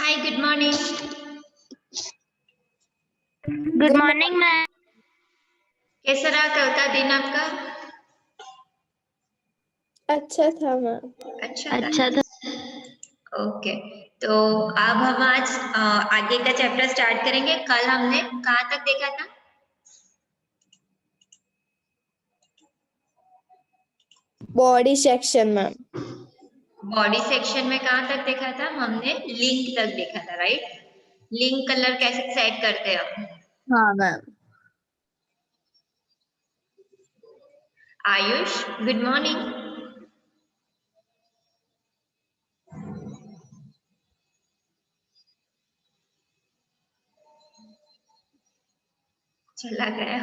Hi, good morning. Good morning ma'am. कैसा रहा कल का दिन आपका? अच्छा था मैम। अच्छा था। ओके, तो अब हम आज आगे का चैप्टर स्टार्ट करेंगे। कल हमने कहाँ तक देखा था? Body section ma'am. Body section में कहाँ तक देखा था? हमने लिंक तक देखा था, राइट? लिंक कलर कैसे सेट करते हैं हम? हाँ मैम। Ayush, good morning. चला गया।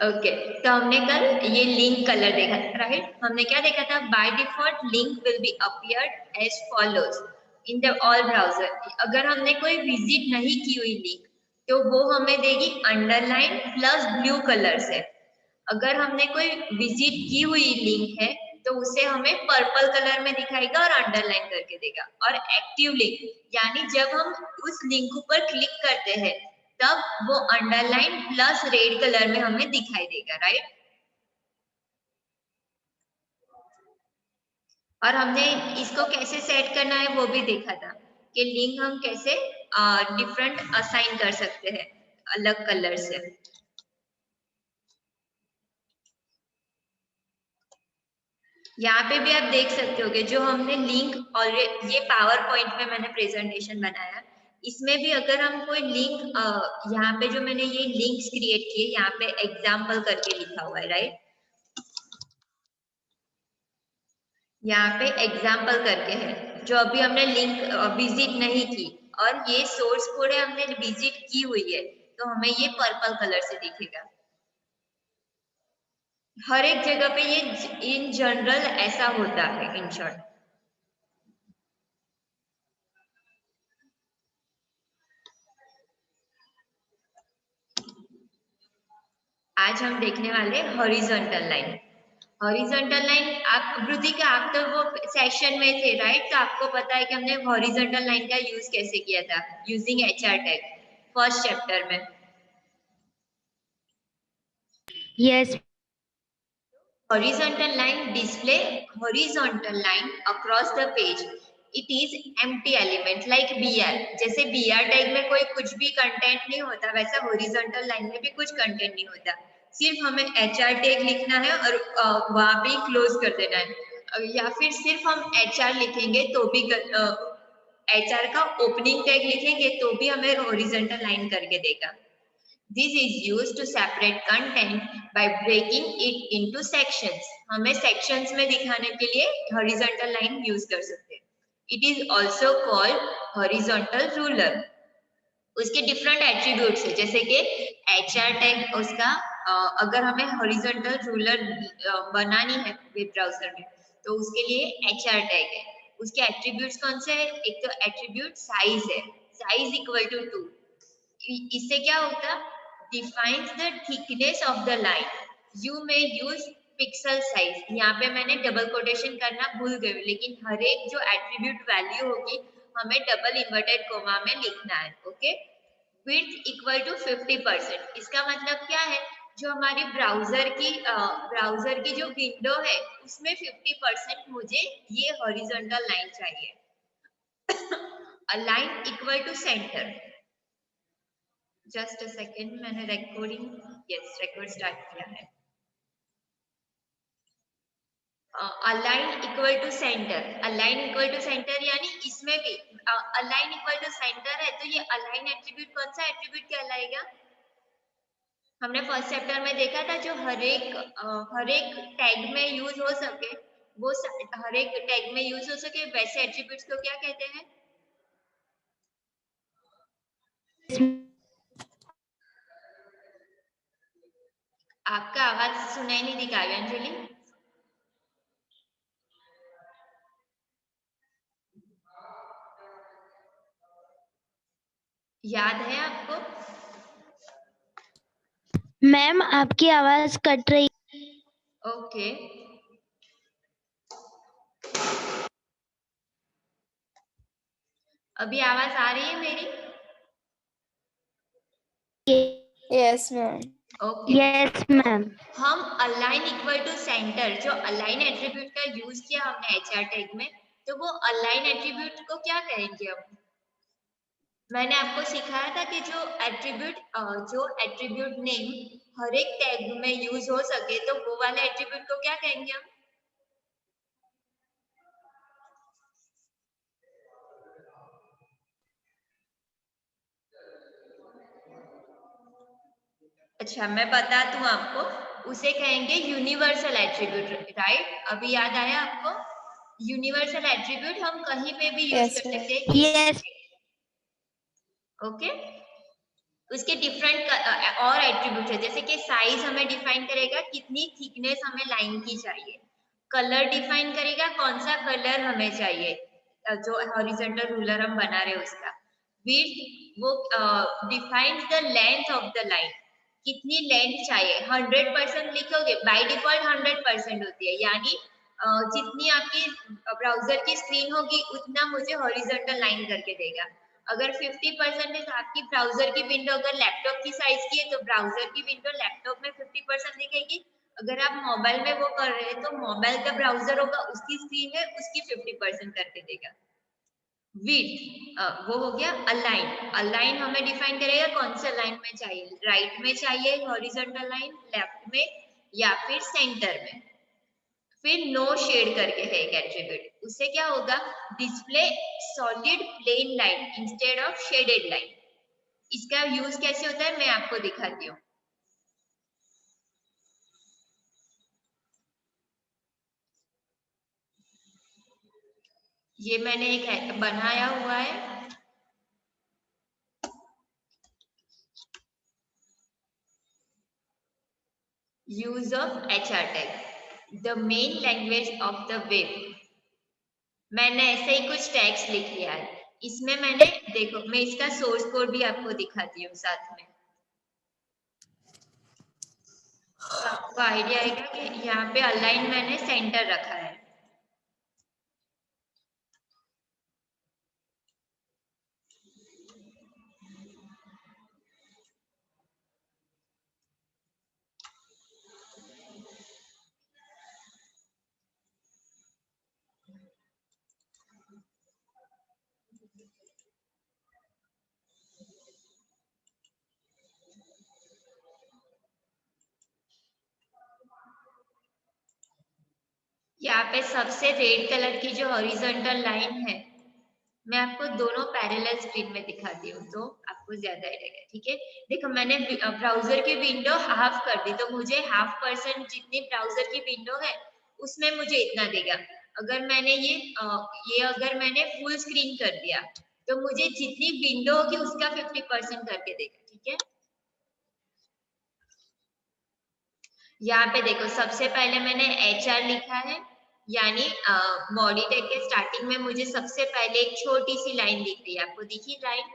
ओके, तो हमने कल ये लिंक कलर देखा था, राइट? हमने क्या देखा था? By default link will be appeared as follows in the all browser. अगर हमने कोई विजिट नहीं की हुई लिंक तो वो हमें देगी अंडरलाइन प्लस ब्लू कलर से। अगर हमने कोई विजिट की हुई लिंक है तो उसे हमें पर्पल कलर में दिखाएगा और अंडरलाइन करके देगा। और एक्टिव लिंक यानी जब हम उस लिंक पर क्लिक करते हैं तब वो अंडरलाइन प्लस रेड कलर में हमें दिखाई देगा, राइट? और हमने इसको कैसे सेट करना है वो भी देखा था कि लिंक हम कैसे डिफरेंट असाइन कर सकते हैं अलग कलर से। यहाँ पे भी आप देख सकते हो कि जो हमने लिंक ऑलरेडी ये पावर पॉइंट में मैंने प्रेजेंटेशन बनाया, इसमें भी अगर हम कोई लिंक यहाँ पे जो मैंने ये लिंक्स क्रिएट किए यहाँ पे एग्जाम्पल करके लिखा हुआ है, राइट? यहाँ पे एग्जाम्पल करके है जो अभी हमने लिंक विजिट नहीं की और ये सोर्स कोड है हमने विजिट की हुई है तो हमें ये पर्पल कलर से दिखेगा। हर एक जगह पे ये इन जनरल ऐसा होता है। इन शॉर्ट आज हम देखने वाले हॉरिजॉन्टल लाइन। हॉरिजॉन्टल लाइन आप वृतिका आप तो वो सेशन में थे, राइट? तो आपको पता है कि हमने हॉरिजॉन्टल लाइन का यूज कैसे किया था using HR tag first chapter में। Yes. Horizontal line display horizontal line across the page. It is empty element like BR. जैसे BR टैग में कोई कुछ भी कंटेंट नहीं होता वैसा horizontal लाइन में भी कुछ कंटेंट नहीं होता। सिर्फ हमें HR टैग लिखना है और वहां पे क्लोज कर देना है। या फिर सिर्फ हम HR लिखेंगे तो भी HR का ओपनिंग टैग लिखेंगे तो भी हमें horizontal लाइन करके देगा। This is used to separate content by breaking it into sections. हमें sections में दिखाने के लिए horizontal line use कर सकते हैं. It is also called horizontal ruler. उसके different attributes है जैसे कि HR tag उसका अगर हमें horizontal ruler बनानी है वेब ब्राउजर में तो उसके लिए HR tag है. उसके attributes कौन से है? एक तो attribute size है, size equal to 2. इससे क्या होता? defines the thickness of the line. You may use pixel size. यहाँ पे मैंने डबल कोटेशन करना भूल गई लेकिन हर एक जो एट्रीब्यूट वैल्यू होगी हमें डबल इन्वर्टेड कोमा में लिखना है। Okay, width equal to 50%। इसका मतलब क्या है? जो हमारी ब्राउजर की जो विंडो है उसमें 50% मुझे ये हॉरिजॉन्टल लाइन चाहिए। Align equal to centre. Just a second, मैंने रिकॉर्ड स्टार्ट किया है। Align equal to centre, align equal to centre यानी इसमें भी अलाइन इक्वल टू सेंटर है तो ये अलाइन एट्रीब्यूट कौन सा एट्रीब्यूट कहलाएगा? हमने फर्स्ट चैप्टर में देखा था जो हर एक टैग में यूज हो सके वो हर एक टैग में यूज हो सके वैसे एट्रीब्यूट्स को क्या कहते हैं? आपका आवाज सुनाई नहीं दी काव्यांजलि। याद है आपको? मैम आपकी आवाज कट रही। ओके, अभी आवाज आ रही है मेरी? Yes ma'am. Okay. Yes ma'am. हम अलाइन इक्वल टू सेंटर, जो अलाइन एट्रीब्यूट का यूज किया हमने एचआर टैग में, तो वो अलाइन एट्रीब्यूट को क्या कहेंगे हम? मैंने आपको सिखाया था कि जो एट्रीब्यूट नेम हर एक टैग में यूज हो सके, तो वो वाले एट्रीब्यूट को क्या कहेंगे हम? अच्छा, मैं बता दूं आपको, उसे कहेंगे यूनिवर्सल एट्रीब्यूट, राइट? अभी याद आया आपको? यूनिवर्सल एट्रीब्यूट हम कहीं पे भी यूज यस कर मैम। सकते हैं किसी भी यस। टैग। ओके। उसके डिफरेंट और एट्रीब्यूट है, जैसे कि साइज हमें डिफाइन करेगा कितनी थिकनेस हमें लाइन की चाहिए, कलर डिफाइन करेगा कौन सा कलर हमें चाहिए, जो हॉरिजॉन्टल रूलर हम बना रहे हैं उसका। विड्थ वो defines the length of the line, कितनी लेंथ चाहिए। 100% लिखोगे, बाय डिफॉल्ट 100% होती है, यानी जितनी आपकी ब्राउजर की स्क्रीन होगी उतना मुझे हॉरिजॉन्टल लाइन करके देगा। अगर 50% आपकी ब्राउजर की विंडो अगर लैपटॉप की साइज की है, तो ब्राउजर की विंडो लैपटॉप में 50% दिखेगी। अगर आप मोबाइल में वो कर रहे हैं, तो मोबाइल का ब्राउजर होगा, उसकी स्क्रीन है, उसकी 50% करके देगा। विड्थ वो हो गया अलाइन। अलाइन हमें डिफाइन करेगा कौन सा लाइन में चाहिए, राइट में चाहिए हॉरिजॉन्टल लाइन, लेफ्ट में, या फिर सेंटर में। फिर नो शेड करके है एक एट्रीब्यूट, उससे क्या होगा, display solid plain line instead of shaded line. इसका यूज कैसे होता है मैं आपको दिखाती हूँ। ये मैंने एक बनाया हुआ है, use of HR tag, the main language of the web. मैंने ऐसे ही कुछ टैग्स लिख लिया है इसमें। मैंने देखो, मैं इसका सोर्स कोड भी आपको दिखाती हूँ साथ में, तो आपको आइडिया आएगा कि यहाँ पे अलाइन मैंने सेंटर रखा है। यहाँ पे सबसे रेड कलर की जो हॉरिजॉन्टल लाइन है, मैं आपको दोनों पैरेलल स्क्रीन में दिखाती हूँ, तो आपको ज्यादा आएगा। ठीक है, देखो मैंने ब्राउजर की विंडो हाफ कर दी, तो मुझे 0.5% जितनी ब्राउजर की विंडो है उसमें मुझे इतना देगा। अगर मैंने ये अगर मैंने फुल स्क्रीन कर दिया, तो मुझे जितनी विंडो होगी उसका 50% करके देगा। ठीक है, यहाँ पे देखो, सबसे पहले मैंने HR लिखा है, यानी बॉडी टैग के स्टार्टिंग में मुझे सबसे पहले एक छोटी सी लाइन दिख रही है, आपको दिखी लाइन?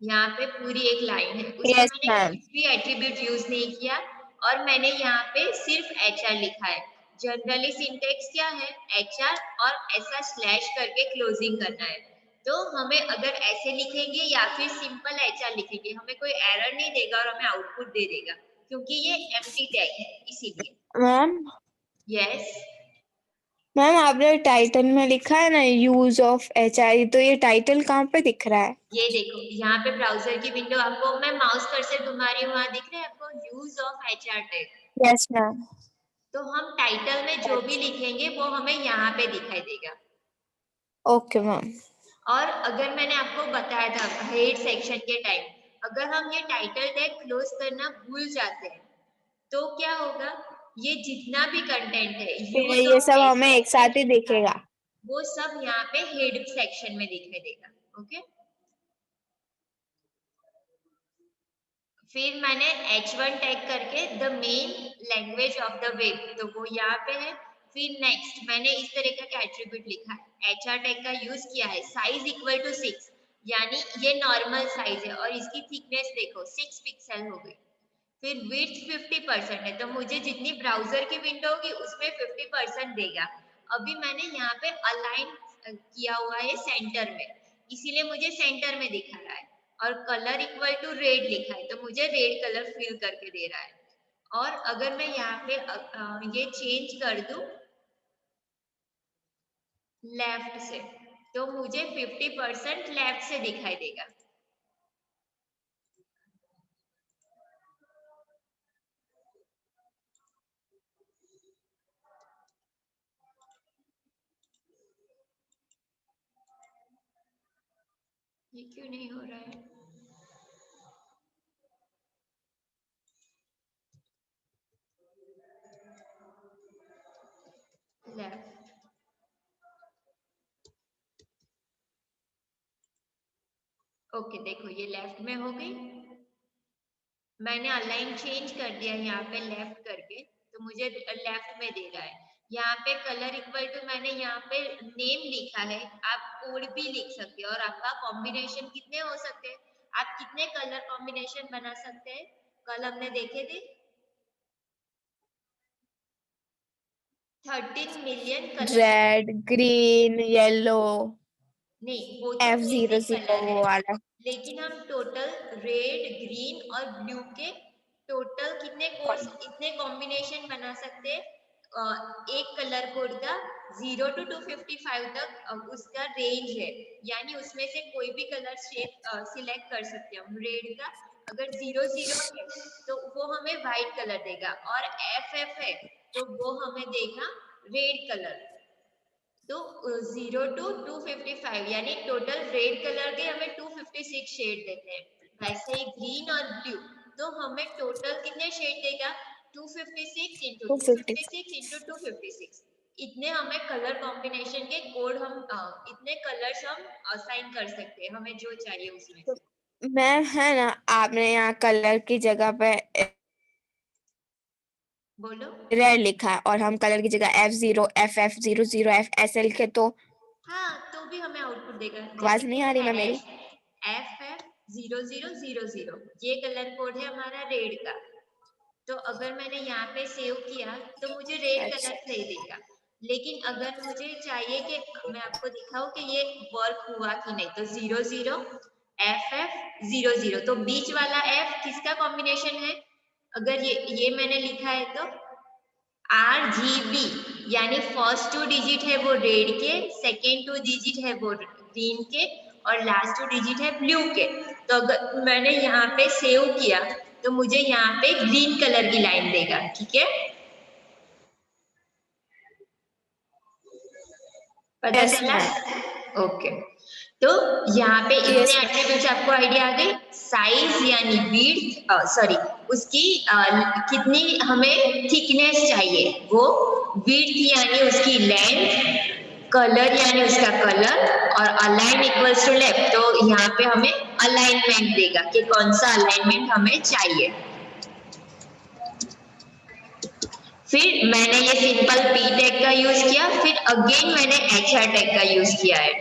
यहाँ पे पूरी एक लाइन है, उसमें यस मैंने मैम। कुछ भी एट्रीब्यूट यूज नहीं किया, और मैंने यहाँ पे सिर्फ HR लिखा है। जनरली सिंटेक्स क्या है, HR और ऐसा स्लैश करके क्लोजिंग करना है। तो हमें अगर ऐसे लिखेंगे या फिर सिंपल HR लिखेंगे, हमें कोई एरर नहीं देगा और हमें आउटपुट दे देगा, क्योंकि ये एम्प्टी टैग है इसीलिए। मैम। यस, मैम आपने टाइटल में लिखा है ना यूज ऑफ HI, तो ये टाइटल कहाँ पे दिख रहा है? ये देखो यहाँ पे ब्राउजर की विंडो, आपको मैं माउस कर्सर घुमा रही हूँ, वहां दिख रहा है आपको use of HR tag. Yes ma'am. तो हम टाइटल में जो भी लिखेंगे वो हमें यहाँ पे दिखाई देगा। Okay ma'am. और अगर मैंने आपको बताया था हेड सेक्शन के टाइम, अगर हम ये टाइटल टैग क्लोज करना भूल जाते हैं, तो क्या होगा, ये जितना भी कंटेंट है फिर यूज ये ऑफ सब हमें एचआर एक साथ ही टैग लिखा है, दिखेगा। वो सब यहाँ पे हेड सेक्शन में दिखाई देगा। ओके, फिर मैंने H1 टैग करके the main language of the web, तो वो यहाँ पे है। फिर नेक्स्ट मैंने इस तरीके का एट्रीब्यूट लिखा है, HR टैग का यूज किया है, साइज इक्वल टू 6, यानी ये नॉर्मल साइज है, और इसकी थिकनेस देखो 6 पिक्सल हो गई। फिर विड्थ 50% है, तो मुझे जितनी ब्राउजर की विंडो होगी उसमें 50% देगा। अभी मैंने यहाँ पे अलाइन किया हुआ है सेंटर में, इसीलिए मुझे सेंटर में दिखा रहा है, और कलर इक्वल टू रेड लिखा है तो मुझे रेड कलर फिल करके दे रहा है। और अगर मैं यहाँ पे ये चेंज कर दूं लेफ्ट से, तो मुझे 50% लेफ्ट से दिखाई देगा। ये क्यों नहीं हो रहा है? लेफ्ट, ओके देखो ये लेफ्ट में हो गई। मैंने अलाइन चेंज कर दिया यहाँ पे लेफ्ट करके, तो मुझे लेफ्ट में दे रहा है। यहाँ पे कलर इक्वल टू मैंने यहाँ पे नेम लिखा है, आप कोड भी लिख सकते हो, और आपका कॉम्बिनेशन कितने हो सकते हैं, आप कितने कलर कॉम्बिनेशन बना सकते हैं, कल हमने देखे थे 13 million colour. Red, green, yellow, नहीं वो तो F00 बेसिक कलर वो है, वाला। लेकिन हम टोटल रेड ग्रीन और ब्लू के टोटल कितने कोड्स, इतने कॉम्बिनेशन बना सकते हैं। एक कलर कोड का 0 to 255 तक उसका रेंज है, यानी उसमें से कोई भी कलर सिलेक्ट कर सकते हैं हम। रेड का अगर 00 है तो वो हमें व्हाइट कलर देगा, और FF है तो वो हमें देगा रेड कलर। तो 0 to 255 यानी टोटल रेड कलर के हमें 256 शेड देते हैं। वैसे ही ग्रीन और ब्लू तो हमें टोटल कितने शेड देगा, 256 इंटू 250। 256 इंटू 256। इतने हमें कलर कॉम्बिनेशन के कोड हम इतने कलर्स हम असाइन कर सकते हैं, हमें जो चाहिए उसमें से। मैम है ना, आपने यहाँ कलर की जगह पे बोलो। रेड लिखा है, और हम कलर की जगह F0, FF00, FS लिखे तो हाँ तो भी हमें आउटपुट देगा, आवाज जैसे नहीं कि आ रही मैम मेरी? FF0000, ये कलर कोड है हमारा रेड का। तो अगर मैंने यहाँ पे सेव किया तो मुझे रेड अच्छा, कलर से ही देगा। लेकिन अगर मुझे चाहिए कि मैं आपको दिखाऊं कि ये वर्क हुआ कि नहीं, तो 00 FF00, तो बीच वाला F किसका कॉम्बिनेशन है, अगर ये मैंने लिखा है तो RGB, यानी फर्स्ट 2 डिजिट है वो रेड के, सेकेंड 2 डिजिट है वो ग्रीन के, और लास्ट 2 डिजिट है ब्लू के। तो अगर मैंने यहाँ पे सेव किया तो मुझे यहाँ पे ग्रीन कलर की लाइन देगा, ठीक है, पता यस चला? मैम। ओके, तो यहाँ पे यस इतने एट्रीब्यूट्स आपको आइडिया आ गई। साइज यानी विड्थ, सॉरी उसकी कितनी हमें थिकनेस चाहिए, वो विड्थ यानी उसकी लेंथ, कलर यानी उसका कलर, और अलाइन इक्वल्स टू लेफ्ट, तो यहाँ पे हमें अलाइनमेंट देगा कि कौन सा अलाइनमेंट हमें चाहिए। फिर मैंने ये सिंपल पी टैग का यूज किया, फिर अगेन मैंने HR टैग का यूज किया है।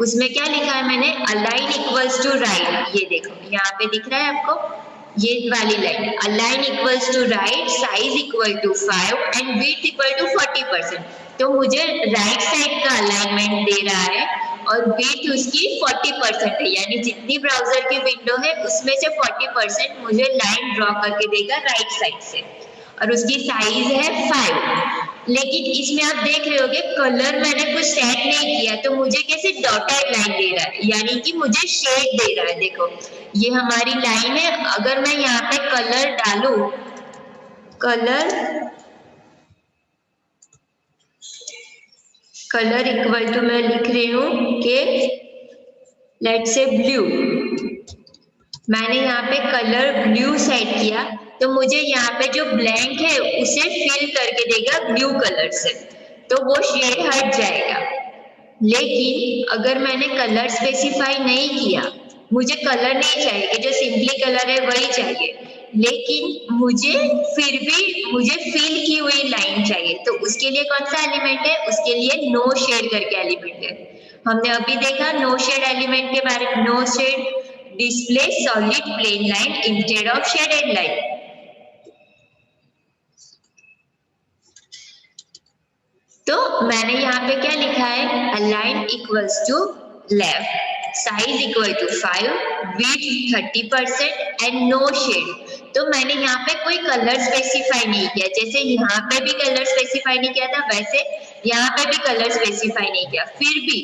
उसमें क्या लिखा है मैंने, अलाइन इक्वल्स टू राइट, ये देखो यहाँ पे दिख रहा है आपको ये वाली line, align equals to right, size equal to 5 and width equal to 40%। तो मुझे राइट साइड का अलाइनमेंट दे रहा है, और विड्थ उसकी 40% है, यानी जितनी ब्राउजर की विंडो है उसमें से 40% मुझे लाइन ड्रॉ करके देगा राइट साइड से, और उसकी साइज है 5। लेकिन इसमें आप देख रहे होगे कलर मैंने कुछ सेट नहीं किया, तो मुझे कैसे डॉटेड लाइन दे रहा है, यानी कि मुझे शेड दे रहा है। देखो ये हमारी लाइन है, अगर मैं यहाँ पे कलर डालू, कलर इक्वल टू मैं लिख रही हूँ कि लेट्स से ब्लू, मैंने यहाँ पे कलर ब्लू सेट किया तो मुझे यहाँ पे जो ब्लैंक है उसे फिल करके देगा ब्लू कलर से, तो वो शेड हट जाएगा। लेकिन अगर मैंने कलर स्पेसिफाई नहीं किया, मुझे कलर नहीं चाहिए कि जो सिंपली कलर है वही चाहिए, लेकिन मुझे फिर भी मुझे फिल की हुई लाइन चाहिए, तो उसके लिए कौन सा एलिमेंट है, उसके लिए नो शेड करके एलिमेंट है। हमने अभी देखा नो शेड एलिमेंट के बारे में, no shade display solid plain line instead of shaded line। तो मैंने यहाँ पे क्या लिखा है, align equals to left, size equal to 5, width 30% and no shade. तो मैंने यहाँ पे कोई कलर स्पेसिफाई नहीं किया, जैसे यहाँ पे भी कलर स्पेसिफाई नहीं किया था वैसे यहाँ पे भी कलर स्पेसिफाई नहीं किया, फिर भी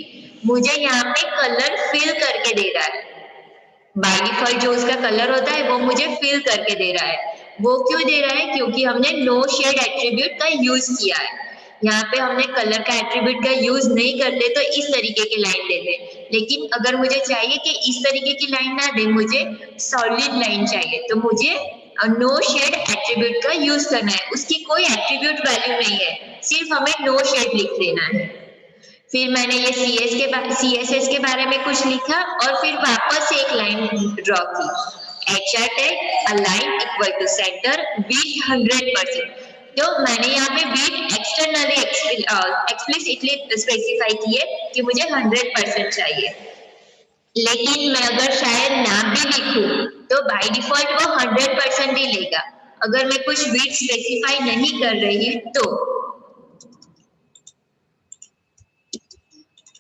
मुझे यहाँ पे कलर फिल करके दे रहा है। बाय डिफॉल्ट जो उसका कलर होता है वो मुझे फिल करके दे रहा है। वो क्यों दे रहा है? क्योंकि हमने नो शेड एट्रीब्यूट का यूज किया है। यहाँ पे हमने कलर का एट्रीब्यूट का यूज नहीं करते तो इस तरीके की लाइन देते, लेकिन अगर मुझे चाहिए कि इस तरीके की लाइन ना दे, मुझे सॉलिड लाइन चाहिए, तो मुझे नो शेड एट्रीब्यूट का यूज करना है। उसकी कोई एट्रीब्यूट वैल्यू नहीं है, सिर्फ हमें नो शेड लिख देना है। फिर मैंने ये CSS के बारे में कुछ लिखा और फिर वापस से एक लाइन ड्रॉ की। HR tag align equal to center width 100%। तो मैंने यहाँ पे विड्थ एक्सटर्नली एक्सप्लिसिटली स्पेसिफाई किए कि मुझे 100% चाहिए, लेकिन मैं अगर शायद नाम भी लिखूं तो बाय डिफॉल्ट वो 100% ही लेगा। अगर मैं कुछ विड्थ स्पेसिफाई नहीं कर रही तो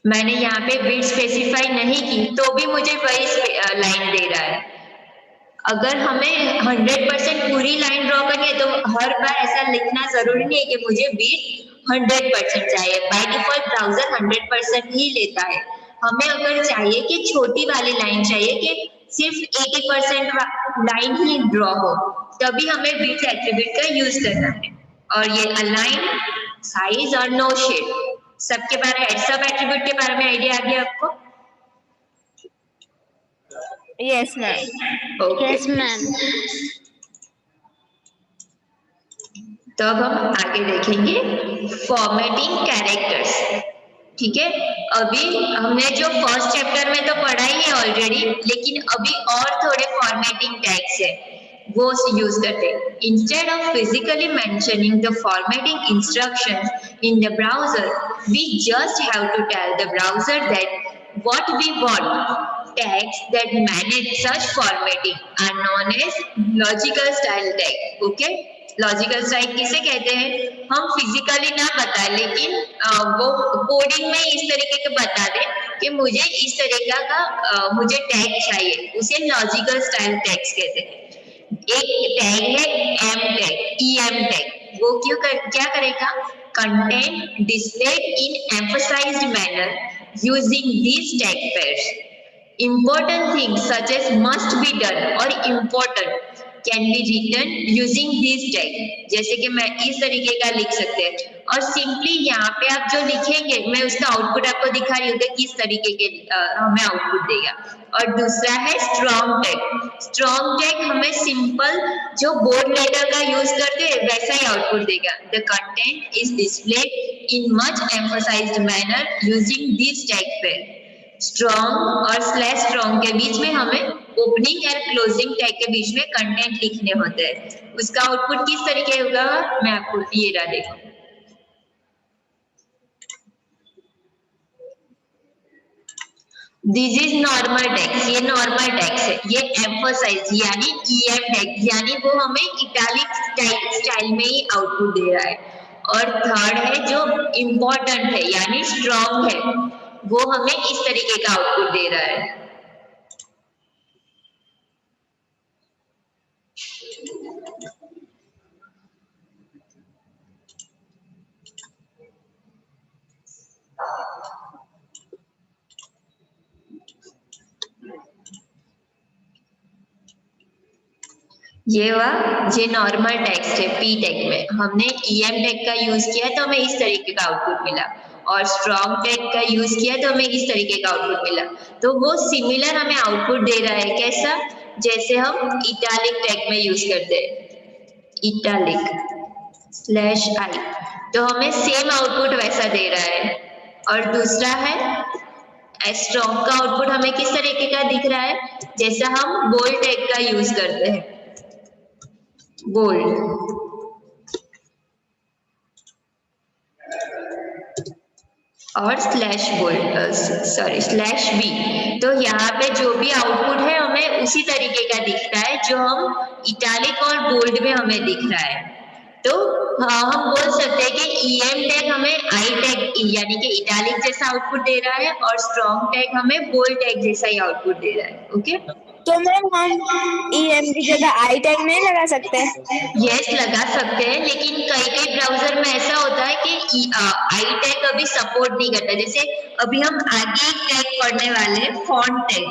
मैंने यहाँ पे विड्थ स्पेसिफाई नहीं की तो भी मुझे वही लाइन दे रहा है। अगर हमें 100% पूरी लाइन ड्रॉ करनी है तो हर बार ऐसा लिखना जरूरी नहीं है कि मुझे विड्थ 100% चाहिए। बाय डिफॉल्ट ब्राउजर 100% ही लेता है। हमें अगर चाहिए कि छोटी वाली लाइन चाहिए कि सिर्फ 80% लाइन ही ड्रॉ हो, तभी हमें विड्थ एट्रीब्यूट का यूज करना है। और ये अलाइन, साइज और नो शेड सबके बारे सब एट्रीब्यूट के बारे में आइडिया आ गया आपको? Yes ma'am. Yes ma'am. तो अब हम आगे देखेंगे फॉर्मेटिंग कैरेक्टर्स। ठीक है, अभी हमने जो फर्स्ट चैप्टर में तो पढ़ा ही है ऑलरेडी, लेकिन अभी और थोड़े फॉर्मेटिंग टैग्स है वो यूज करते हैं। Instead of physically mentioning the formatting instructions in the browser, we just have to tell the browser that what we want. Tags that manage such formatting are known as logical style tag. Okay? Logical style किसे कहते हैं? हम physically ना बताएं, लेकिन वो coding में इस तरीके के बता दे कि मुझे इस तरीका का मुझे टैग चाहिए, उसे लॉजिकल स्टाइल टैग्स कहते हैं। एक टैग है एम टैग, EM टैग। वो क्या करेगा? Content displayed in emphasized manner using these tag pairs. Important things such as must be done or important can be written using these tag। जैसे कि मैं इस तरीके का लिख सकते हैं, और सिंपली यहाँ पे आप जो लिखेंगे मैं उसका आउटपुट आपको दिखा रही हूँ कि किस तरीके के हमें आउटपुट देगा। और दूसरा है स्ट्रॉन्ग टैग। स्ट्रॉन्ग टैग हमें सिंपल जो बोल्ड लेटर का यूज करते हैं वैसा ही आउटपुट देगा। The content is displayed in much emphasized manner using this tag pair. Strong और स्लैश स्ट्रॉन्ग के बीच में हमें ओपनिंग और क्लोजिंग टैग के बीच में कंटेंट लिखने होते हैं। उसका आउटपुट किस तरीके होगा मैं आपको ये रहा देखो। This is normal tags. ये नॉर्मल टैग्स है। ये एम्फसाइज यानी EM टैग, यानी वो हमें इटैलिक स्टाइल में ही आउटपुट दे रहा है। और थर्ड है जो इम्पोर्टेंट है यानी स्ट्रॉन्ग है, वो हमें इस तरीके का आउटपुट दे रहा है। ये नॉर्मल टेक्स्ट है। P टैग में हमने EM टैग का यूज किया तो हमें इस तरीके का आउटपुट मिला, और स्ट्रॉन्ग टैग का यूज किया तो हमें इस तरीके का आउटपुट मिला। तो वो सिमिलर हमें आउटपुट दे रहा है। कैसा? जैसे हम इटैलिक टैग में यूज करते हैं, इटैलिक/I, तो हमें सेम आउटपुट वैसा दे रहा है। और दूसरा है स्ट्रॉन्ग का आउटपुट हमें किस तरीके का दिख रहा है? जैसा हम बोल्ड टैग का यूज करते हैं, बोल्ड। और /V। तो यहाँ पे जो भी आउटपुट है हमें उसी तरीके का दिखता है जो हम इटैलिक और बोल्ड में हमें दिख रहा है। तो हम बोल सकते हैं कि EM टैग हमें आई टैग यानी कि इटैलिक जैसा आउटपुट दे रहा है और स्ट्रॉन्ग टैग हमें बोल्ड टैग जैसा ही आउटपुट दे रहा है। ओके, तो मैम हम EM की जगह आई टैग नहीं लगा सकते? यस लगा सकते हैं, लेकिन कई कई ब्राउजर में ऐसा होता है कि आई टैग अभी सपोर्ट नहीं करता। जैसे अभी हम आगे एक टैग पढ़ने वाले हैं फॉन्ट टैग,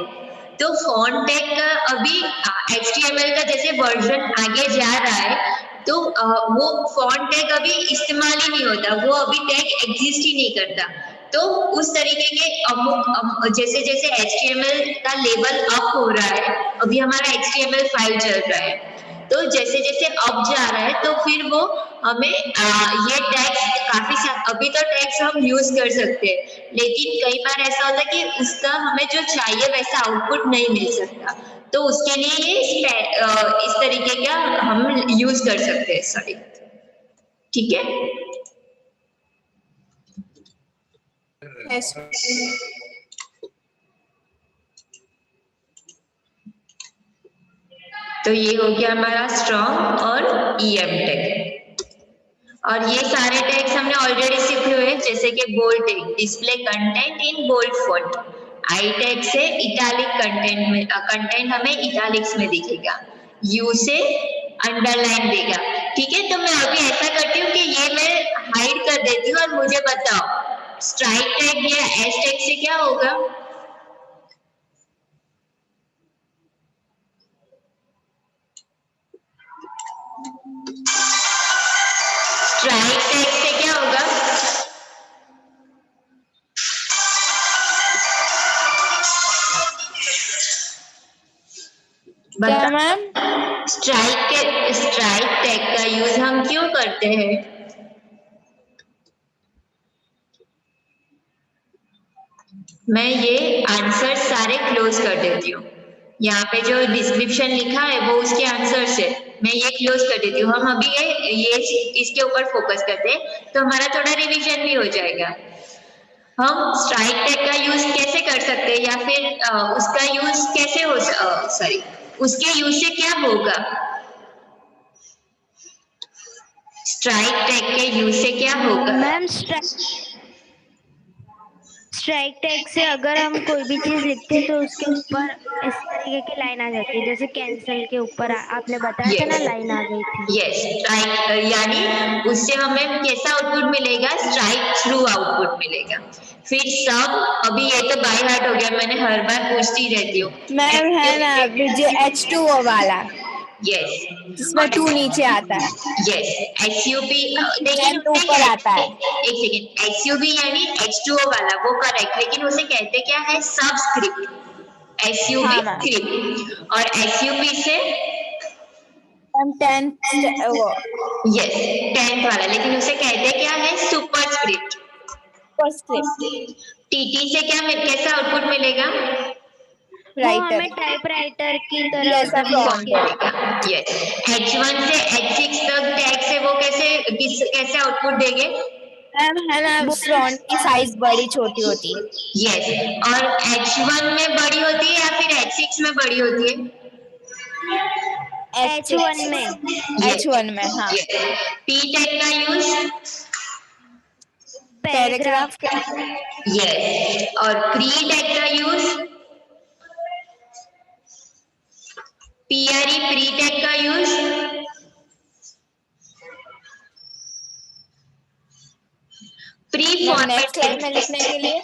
तो फॉन्ट टैग का अभी HTML का जैसे वर्जन आगे जा रहा है तो वो फॉन्ट टैग अभी इस्तेमाल ही नहीं होता, वो अभी टैग एग्जिस्ट ही नहीं करता। तो उस तरीके के जैसे जैसे HTML का लेवल अप हो रहा है, अभी हमारा HTML5 चल रहा है, तो जैसे जैसे अप जा रहा है तो फिर वो हमें ये टैग्स अभी तो टैग्स हम यूज कर सकते हैं, लेकिन कई बार ऐसा होता है कि उसका हमें जो चाहिए वैसा आउटपुट नहीं मिल सकता, तो उसके लिए ये इस तरीके का हम यूज कर सकते हैं। सॉरी, ठीक है। Yes. तो ये हो गया हमारा स्ट्रॉन्ग और EM टैग, और ये सारे टैग्स हमने ऑलरेडी सीखे हुए हैं, जैसे कि bold tag display content in bold font, I tag से इटैलिक कंटेंट में कंटेंट हमें इटैलिक्स में दिखेगा, यू से अंडरलाइन देगा। ठीक है, तो मैं अभी ऐसा करती हूँ कि ये मैं हाइड कर देती हूँ और मुझे बताओ स्ट्राइक टैग या एस टैग से क्या होगा। स्ट्राइक टैग से क्या होगा? क्या मैम? स्ट्राइक टैग का यूज हम क्यों करते हैं? मैं ये आंसर सारे क्लोज कर देती हूँ, यहाँ पे जो डिस्क्रिप्शन लिखा है वो उसके आंसर है, मैं ये क्लोज कर देती हूँ। हम अभी ये इसके ऊपर फोकस करते हैं तो हमारा थोड़ा रिवीजन भी हो जाएगा। हम स्ट्राइक टैग का यूज कैसे कर सकते हैं या फिर उसका यूज कैसे हो सॉरी उसके यूज से क्या होगा? स्ट्राइक टैग के यूज से क्या होगा? मैम स्ट्राइक टैग से अगर हम कोई भी चीज लिखते हैं तो उसके ऊपर इस तरीके की लाइन आ जाती है, जैसे कैंसिल के ऊपर आपने बताया था ना, लाइन आ गई थी। यस, स्ट्राइक यानी उससे हमें कैसा आउटपुट मिलेगा? स्ट्राइक थ्रू आउटपुट मिलेगा। फिर सब, अभी ये तो बाय हार्ट हो गया, मैंने हर बार पूछती रहती हूँ। मैम है ना जो H2O वाला, यस, जिसमें 2 नीचे आता है। यस, SUP, लेकिन ऊपर आता है। एक सेकेंड, SUP यानी H2O वाला, वो करेक्ट, लेकिन उसे कहते क्या है? सबस्क्रिप्ट, SUP हाँ, स्क्रिप्ट। और SUP से हम 10th वो यस 10th वाला, लेकिन उसे कहते क्या है? सुपरस्क्रिप्ट। पोस्टस्क्रिप्ट TT से क्या कैसा आउटपुट मिलेगा? वो राइटर हमें टाइपराइटर की तरह जैसा मतलब prompt देगा। यस, H1 से H6 तक टैग से वो कैसे आउटपुट देंगे? मैम है ना फ्रंट की साइज बड़ी छोटी होती है। यस, और H1 में बड़ी होती है या फिर H6 में बड़ी होती है? H1 में। H1 में, हाँ। P टैग का यूज पैराग्राफ के यस, और प्री टैग का यूज प्री टैग का यूज प्री नेक्स्ट लाइन में लिखने के लिए।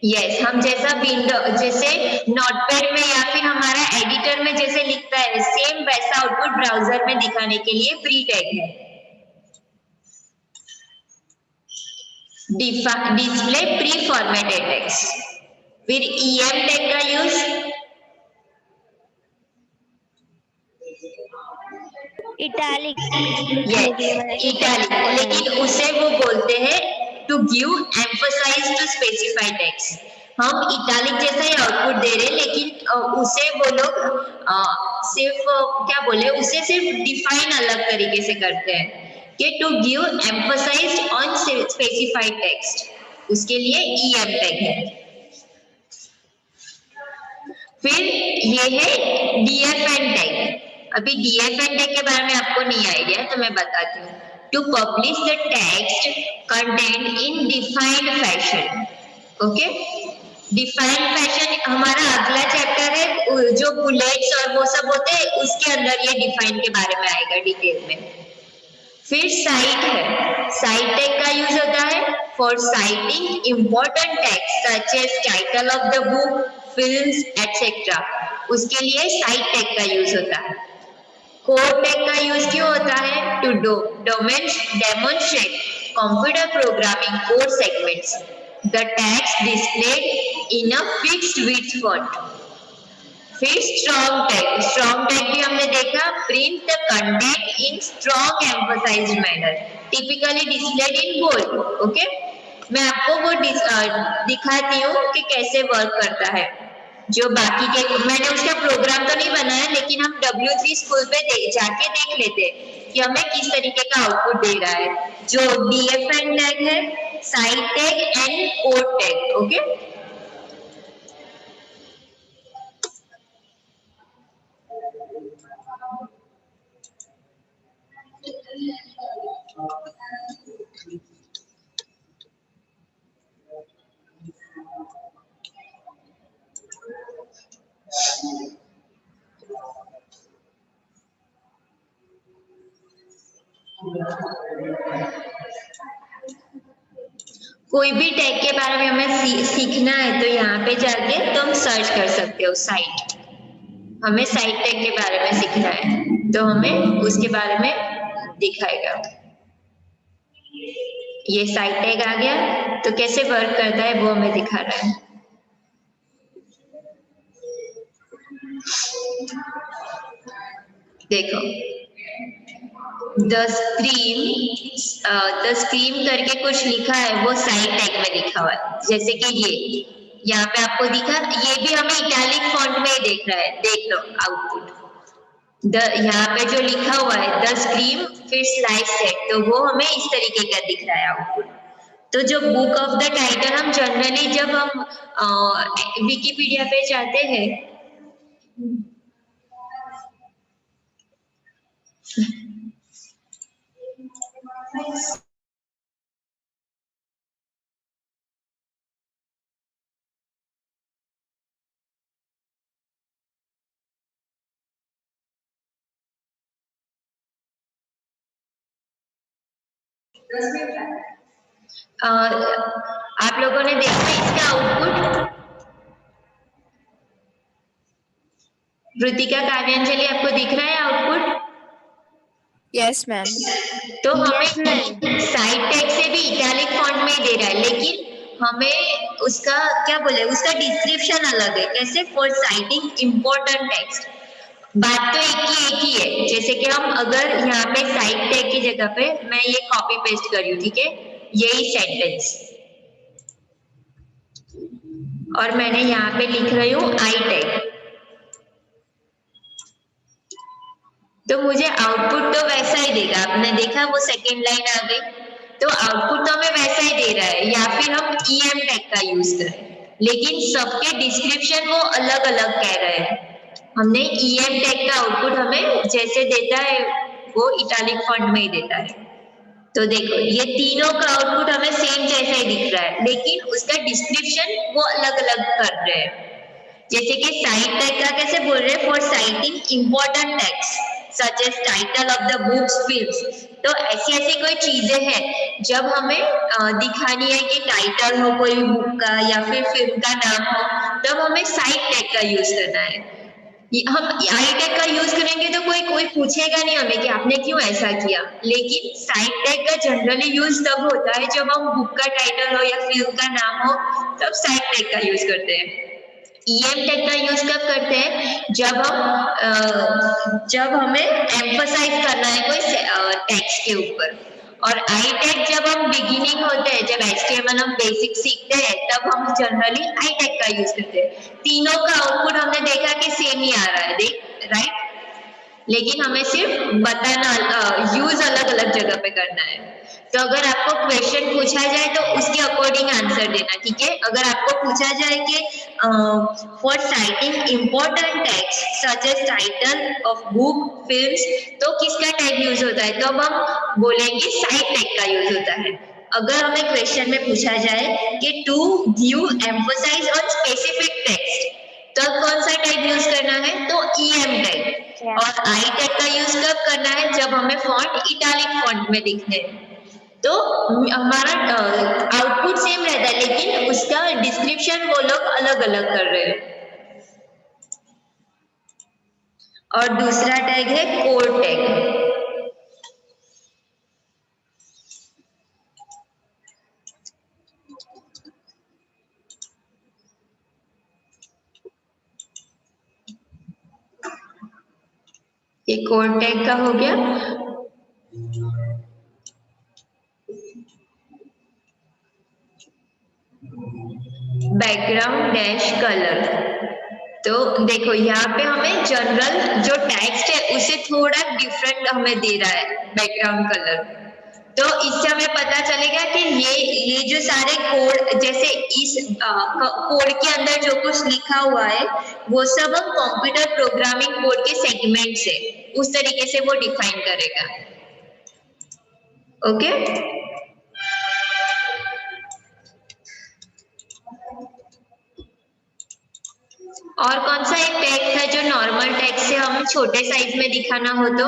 यस, हम जैसा विंडो जैसे नोटपैड में या फिर हमारा एडिटर में जैसे लिखता है, सेम वैसा आउटपुट ब्राउजर में दिखाने के लिए प्री टैग है। Display preformatted text. फिर EM टैग का यूज इटैलिक इटैलिक, लेकिन उसे वो बोलते हैं to give emphasize to specify text. हम इटैलिक जैसा ही आउटपुट दे रहे हैं, लेकिन उसे वो लोग सिर्फ क्या बोले, उसे सिर्फ डिफाइन अलग तरीके से करते हैं कि to give emphasize on specified text, उसके लिए EM टैग है। फिर ये है DFN टैग। अभी DFN टैग के बारे में आपको नहीं आइडिया, तो मैं बताती हूँ। to publish the text content in defined fashion. Okay? Defined fashion हमारा अगला चैप्टर है, जो बुलेट्स और वो सब होते हैं उसके अंदर ये डिफाइन के बारे में आएगा डिटेल में। फिर साइट है, साइट टैग का यूज होता है for citing important text such as title of the book, films etcetera, उसके लिए साइट टैग का यूज होता है। कोड टैग का यूज क्यों होता है? To demonstrate computer programming code segments, the text displayed in a fixed width font. फिर स्ट्रॉन्ग टैग भी हमने देखा, print the content in strong emphasized manner, typically displayed in bold. Okay, मैं आपको वो दिखाती हूँ कि कैसे वर्क करता है। जो बाकी के मैंने उसका प्रोग्राम तो नहीं बनाया, लेकिन हम W3 स्कूल पे जाके देख लेते कि हमें किस तरीके का आउटपुट दे रहा है। जो DFN टैग है, site tag and code tag. Okay, कोई भी टैग के बारे में हमें सीखना है तो यहाँ पे जाके तुम सर्च कर सकते हो साइट। हमें साइट टैग के बारे में सीखना है तो हमें उसके बारे में दिखाएगा। ये साइट टैग आ गया, तो कैसे वर्क करता है वो हमें दिखा रहा है। देखो, द स्क्रीम करके कुछ लिखा है, वो साइट टैग में लिखा हुआ है। जैसे कि ये यहाँ पे आपको दिखा, ये भी हमें इटैलिक फॉन्ट में ही देख रहा है। देख लो आउटपुट, यहाँ पे जो लिखा हुआ है द स्क्रीम फिर स्लाइस सेट, तो वो हमें इस तरीके का दिख रहा है आउटपुट। तो जो बुक ऑफ द टाइटल हम जनरली जब हम विकिपीडिया पे जाते हैं आप लोगों ने देखा इसका आउटपुट? ऋतिका, काव्यांजलि, आपको दिख रहा है आउटपुट? Yes ma'am. तो हमें साइड टैग से भी इटैलिक फॉन्ट में दे रहा है, लेकिन हमें उसका क्या बोले, उसका डिस्क्रिप्शन अलग है। कैसे? For citing important text. बात तो एक ही है। जैसे कि हम अगर यहाँ पे साइड टैग की जगह पे मैं ये कॉपी पेस्ट कर रही हूँ, ठीक है, यही सेंटेंस, और मैंने यहाँ पे लिख रही हूँ आई टैग, तो मुझे आउटपुट तो वैसा ही देगा। आपने देखा वो सेकेंड लाइन आ गई, तो आउटपुट तो हमें वैसा ही दे रहा है। या फिर हम EM टैग का यूज करें, लेकिन सबके डिस्क्रिप्शन वो अलग अलग कह रहे हैं। हमने EM टैग का आउटपुट हमें जैसे देता है वो इटैलिक फॉन्ट में ही देता है। तो देखो, ये तीनों का आउटपुट हमें सेम जैसा ही दिख रहा है, लेकिन उसका डिस्क्रिप्शन वो अलग अलग कर रहे हैं। जैसे कि साइट टैग का कैसे बोल रहे हैं? For citing important text such as title of the books, films. तो ऐसी कोई चीजें हैं जब हमें दिखानी है कि टाइटल हो कोई बुक का या फिर फिल्म का नाम हो, तब हमें साइट टैग का यूज करना है। हम आई टैग का यूज करेंगे तो कोई पूछेगा नहीं हमें कि आपने क्यों ऐसा किया, लेकिन साइट टैग का जनरली यूज तब होता है जब हम बुक का टाइटल हो या फिल्म का नाम हो, तब साइट टैग का यूज करते हैं। EM टैग का यूज कब करते हैं? जब हमें एम्फसाइज करना है कोई टेक्स्ट के ऊपर। और आई टैग जब हम बिगिनिंग होते हैं, जब HTML हम बेसिक सीखते हैं, तब हम जनरली आई टैग का यूज करते हैं। तीनों का आउटपुट हमने देखा कि सेम ही आ रहा है, देख राइट, लेकिन हमें सिर्फ बताना, यूज अलग अलग जगह पे करना है। तो अगर आपको क्वेश्चन पूछा जाए तो उसके अकॉर्डिंग आंसर देना, ठीक है। अगर आपको पूछा जाए कि for citing important text such as title of book films, तो किसका टैग यूज होता है? तो अब हम बोलेंगे साइट टैग का यूज होता है। अगर हमें क्वेश्चन में पूछा जाए कि to give emphasize on specific text, तो कौन सा टैग यूज करना है? तो EM टैग। और आई टैग का यूज कब करना है? जब हमें फॉन्ट इटैलिक फॉन्ट में दिखने हैं। तो हमारा आउटपुट सेम रहता है, लेकिन उसका डिस्क्रिप्शन वो लोग अलग अलग कर रहे हैं। और दूसरा टैग है कोड टैग। ये कोड टैग का हो गया। बैकग्राउंड डैश कलर, तो देखो यहाँ पे हमें जनरल जो टेक्स्ट है उसे थोड़ा डिफरेंट हमें दे रहा है बैकग्राउंड कलर। तो इससे हमें पता चलेगा कि ये जो सारे कोड, जैसे इस कोड के अंदर जो कुछ लिखा हुआ है वो सब हम कंप्यूटर प्रोग्रामिंग कोड के सेगमेंट से उस तरीके से वो डिफाइन करेगा। ओके, और कौन सा एक टैग था जो नॉर्मल टैग से हम छोटे साइज में दिखाना हो? तो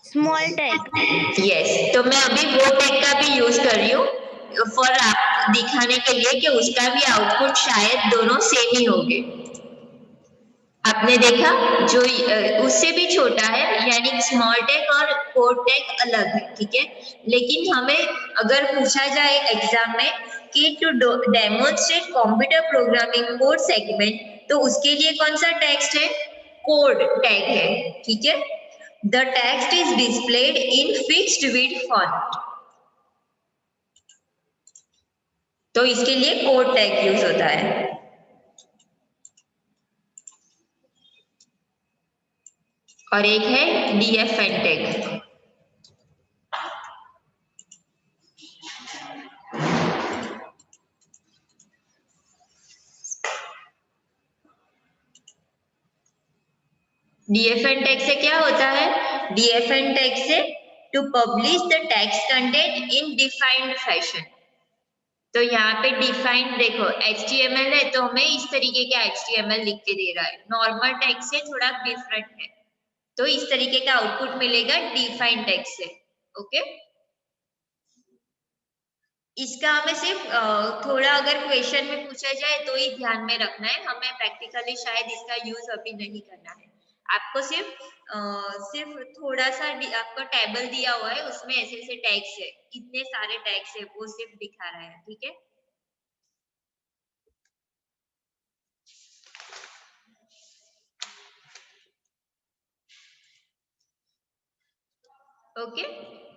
स्मॉल टैग। यस, तो मैं अभी वो टैग का भी यूज कर रही हूँ फॉर आप दिखाने के लिए कि उसका भी आउटपुट शायद दोनों सेम ही होंगे। आपने देखा जो उससे भी छोटा है, यानी स्मॉल टैग और कोड टैग अलग है, ठीक है। लेकिन हमें अगर पूछा जाए एग्जाम में कि to demonstrate computer programming code segment, तो उसके लिए कौन सा टेक्स्ट है? कोड टैग है, ठीक है। The text is displayed in fixed width font, तो इसके लिए कोड टैग यूज होता है। और एक है DFN टैग। DFN टैग से क्या होता है? DFN टैग से to publish the text content in defined fashion. तो यहाँ पे डिफाइंड देखो HTML है तो हमें इस तरीके का HTML लिख के दे रहा है, नॉर्मल टैग से थोड़ा डिफरेंट है, तो इस तरीके का आउटपुट मिलेगा डिफाइंड टैग से। ओके, इसका हमें सिर्फ थोड़ा अगर क्वेश्चन में पूछा जाए तो ही ध्यान में रखना है, हमें प्रैक्टिकली शायद इसका यूज अभी नहीं करना है। आपको सिर्फ थोड़ा सा आपका टेबल दिया हुआ है, उसमें ऐसे ऐसे टैग्स है, इतने सारे टैग्स है, वो सिर्फ दिखा रहा है, ठीक है। ओके,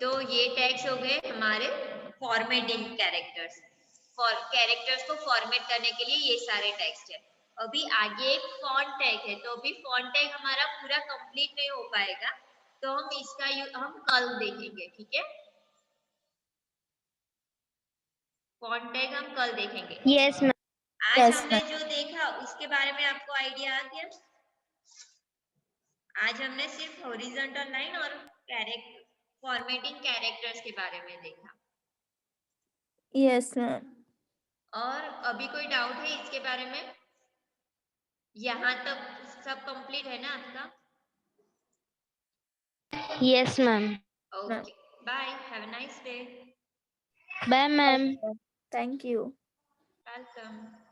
तो ये टैग्स हो गए हमारे फॉर्मेटिंग कैरेक्टर्स। कैरेक्टर्स को फॉर्मेट करने के लिए ये सारे टैग्स है। अभी आगे एक फॉन्ट टैग है, तो अभी फॉन्ट टैग हमारा पूरा कंप्लीट नहीं हो पाएगा, तो हम इसका हम कल देखेंगे, ठीक है। फॉन्ट टैग हम कल देखेंगे। Yes ma'am. आज हमने जो देखा उसके बारे में आपको आइडिया आ गया? आज हमने सिर्फ हॉरिजॉन्टल लाइन और फॉर्मेटिंग कैरेक्टर्स के बारे में देखा। Yes ma'am. और अभी कोई डाउट है इसके बारे में? यहाँ तक सब कंप्लीट है ना आपका? Yes ma'am. Okay, bye, have a nice day. Bye ma'am. Thank you. Welcome.